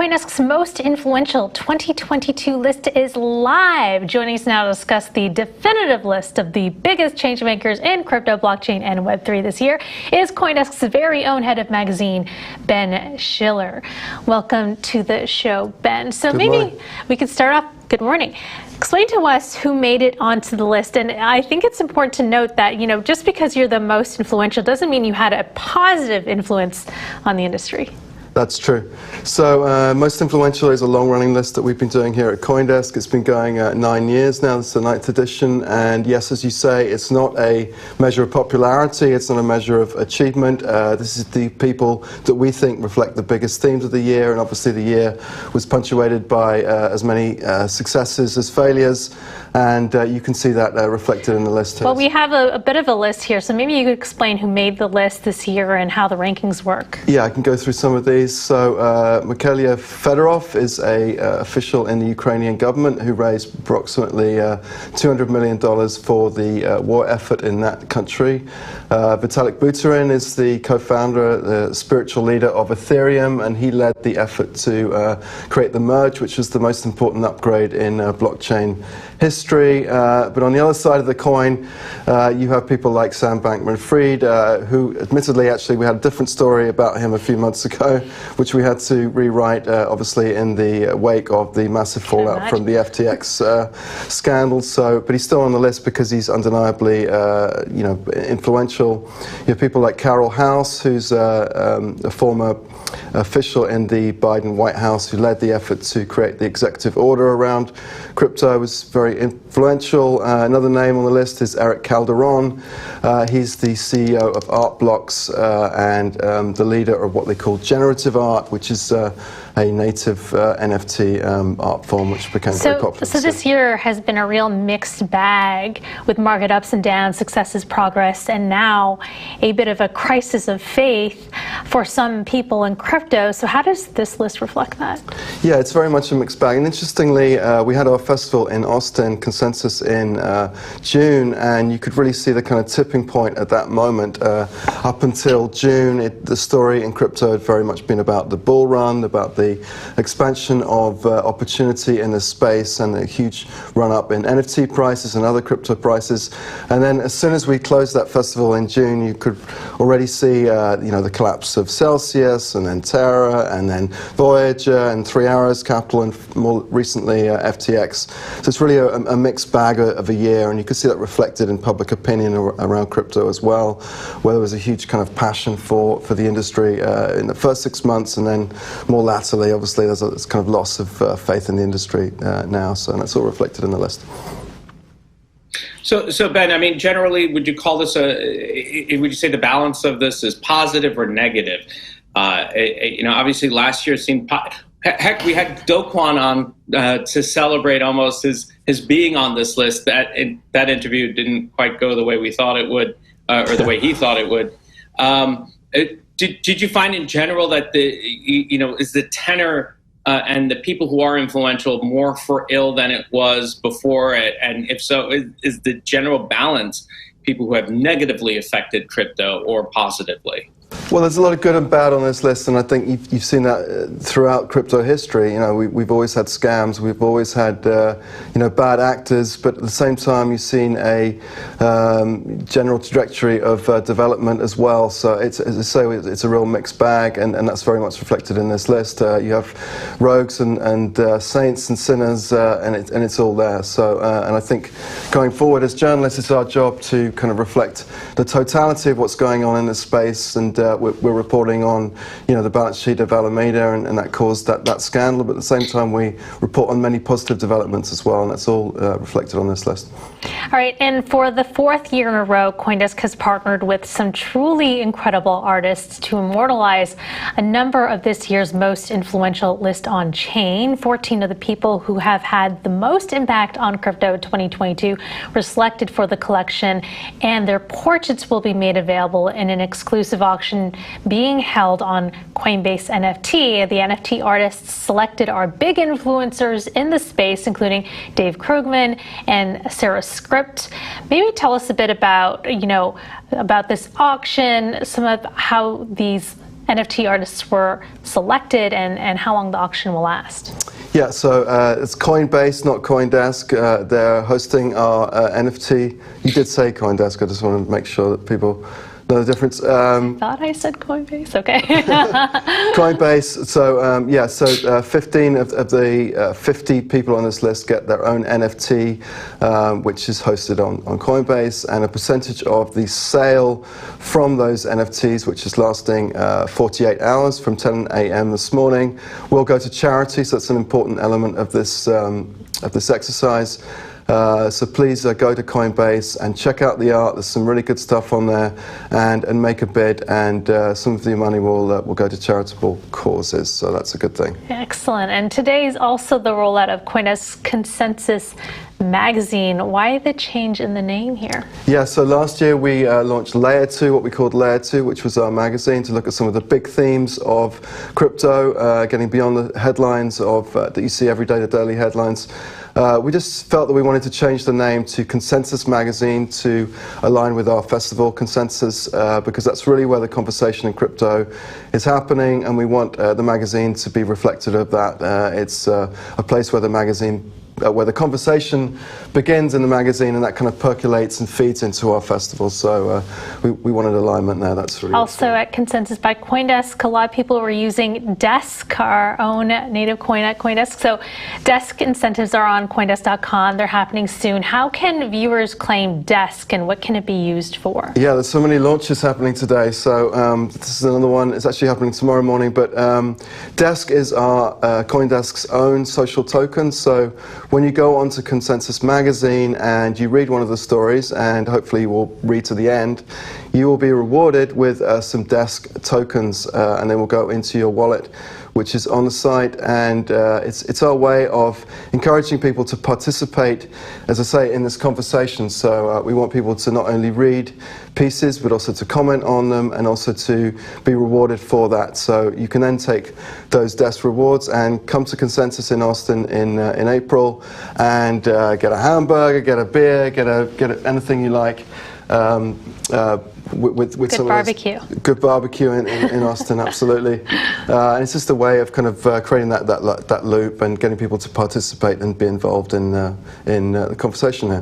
CoinDesk's most influential 2022 list is live. Joining us now to discuss the definitive list of the biggest change makers in crypto, blockchain, and Web3 this year is CoinDesk's very own head of magazine, Ben Schiller. Welcome to the show, Ben. So maybe we could start off. Good morning. Explain to us who made it onto the list. And I think it's important to note that, just because you're the most influential doesn't mean you had a positive influence on the industry. That's true. So most influential is a long-running list that we've been doing here at CoinDesk. It's been going 9 years now. This is the 9th edition. And yes, as you say, it's not a measure of popularity. It's not a measure of achievement. This is the people that we think reflect the biggest themes of the year. And obviously the year was punctuated by as many successes as failures. And you can see that reflected in the list here. Well, we have a bit of a list here. So maybe you could explain who made the list this year and how the rankings work. Yeah, I can go through some of these. So Mikhail Fedorov is an official in the Ukrainian government who raised approximately $200 million for the war effort in that country. Vitalik Buterin is the co-founder, the spiritual leader of Ethereum, and he led the effort to create the merge, which was the most important upgrade in blockchain history. But on the other side of the coin, you have people like Sam Bankman-Fried, who admittedly, actually, we had a different story about him a few months ago, which we had to rewrite, obviously, in the wake of the massive fallout from the FTX scandal. But he's still on the list because he's undeniably, influential. You have people like Carol House, who's a former official in the Biden White House who led the effort to create the executive order around crypto, was very influential. Another name on the list is Eric Calderon. He's the CEO of Artblocks and the leader of what they call generative art, which is a native NFT art form which became very popular. So this year has been a real mixed bag with market ups and downs, successes, progress, and now a bit of a crisis of faith for some people in crypto. So how does this list reflect that? Yeah, it's very much a mixed bag. And interestingly, we had our festival in Austin, Consensus, in June, and you could really see the kind of tipping point at that moment. Up until June, the story in crypto had very much been about the bull run, about the expansion of opportunity in the space and a huge run-up in NFT prices and other crypto prices. And then as soon as we closed that festival in June, you could already see the collapse of Celsius, and then Terra, and then Voyager, and 3 Arrows Capital, and more recently FTX. So it's really a mixed bag of a year, and you could see that reflected in public opinion around crypto as well, where there was a huge kind of passion for the industry in the first 6 months, and then more latterly, obviously, there's a kind of loss of faith in the industry now, so that's all reflected in the list. So Ben, I mean, generally, would you call this would you say the balance of this is positive or negative? Obviously last year seemed, heck, we had Do Kwon on to celebrate almost his being on this list. That interview didn't quite go the way we thought it would, or the way he thought it would. Did you find in general that is the tenor and the people who are influential more for ill than it was before? And if so, is the general balance people who have negatively affected crypto or positively? Well, there's a lot of good and bad on this list, and I think you've seen that throughout crypto history. We've always had scams, we've always had bad actors, but at the same time you've seen a general trajectory of development as well. So it's, as I say, it's a real mixed bag, and that's very much reflected in this list. You have rogues and saints and sinners, and it's all there. So and I think going forward as journalists, it's our job to kind of reflect the totality of what's going on in this space, and we're reporting on, the balance sheet of Alameda, and that caused that scandal. But at the same time, we report on many positive developments as well, and that's all reflected on this list. All right, and for the 4th year in a row, CoinDesk has partnered with some truly incredible artists to immortalize a number of this year's most influential list on chain. 14 of the people who have had the most impact on crypto 2022 were selected for the collection, and their portraits will be made available in an exclusive auction being held on Coinbase NFT. The NFT artists selected are big influencers in the space, including Dave Krugman and Sarah Script. Maybe tell us a bit about, about this auction, some of how these NFT artists were selected and how long the auction will last. Yeah, so it's Coinbase, not CoinDesk. They're hosting our NFT. You did say CoinDesk. I just want to make sure that people know the difference. I thought I said Coinbase. Okay. Coinbase. So 15 of the 50 people on this list get their own NFT, which is hosted on Coinbase, and a percentage of the sale from those NFTs, which is lasting 48 hours from 10 a.m. this morning, will go to charity. So that's an important element of this exercise. So please go to Coinbase and check out the art. There's some really good stuff on there, and make a bid, and some of the money will go to charitable causes. So that's a good thing. Excellent. And today is also the rollout of CoinDesk Consensus magazine. Why the change in the name here? Yeah, so last year we launched Layer 2, what we called Layer 2, which was our magazine to look at some of the big themes of crypto, getting beyond the headlines of that you see every day, the daily headlines. We just felt that we wanted to change the name to Consensus Magazine to align with our festival Consensus, because that's really where the conversation in crypto is happening, and we want the magazine to be reflective of that. It's a place where where the conversation begins in the magazine, and that kind of percolates and feeds into our festival. So we wanted alignment there. That's really also at Consensus by CoinDesk. A lot of people were using Desk, our own native coin at CoinDesk. So Desk incentives are on CoinDesk.com. They're happening soon. How can viewers claim Desk, and what can it be used for? Yeah, there's so many launches happening today. So this is another one. It's actually happening tomorrow morning. But Desk is our CoinDesk's own social token. So when you go onto Consensus Magazine and you read one of the stories, and hopefully you will read to the end, you will be rewarded with some Desk tokens, and they will go into your wallet, which is on the site. And it's our way of encouraging people to participate, as I say, in this conversation. So we want people to not only read pieces, but also to comment on them, and also to be rewarded for that. So you can then take those Desk rewards and come to Consensus in Austin in April, and get a hamburger, get a beer, get anything you like. With good some barbecue. Good barbecue in Austin, absolutely. And it's just a way of kind of creating that loop and getting people to participate and be involved in the conversation here.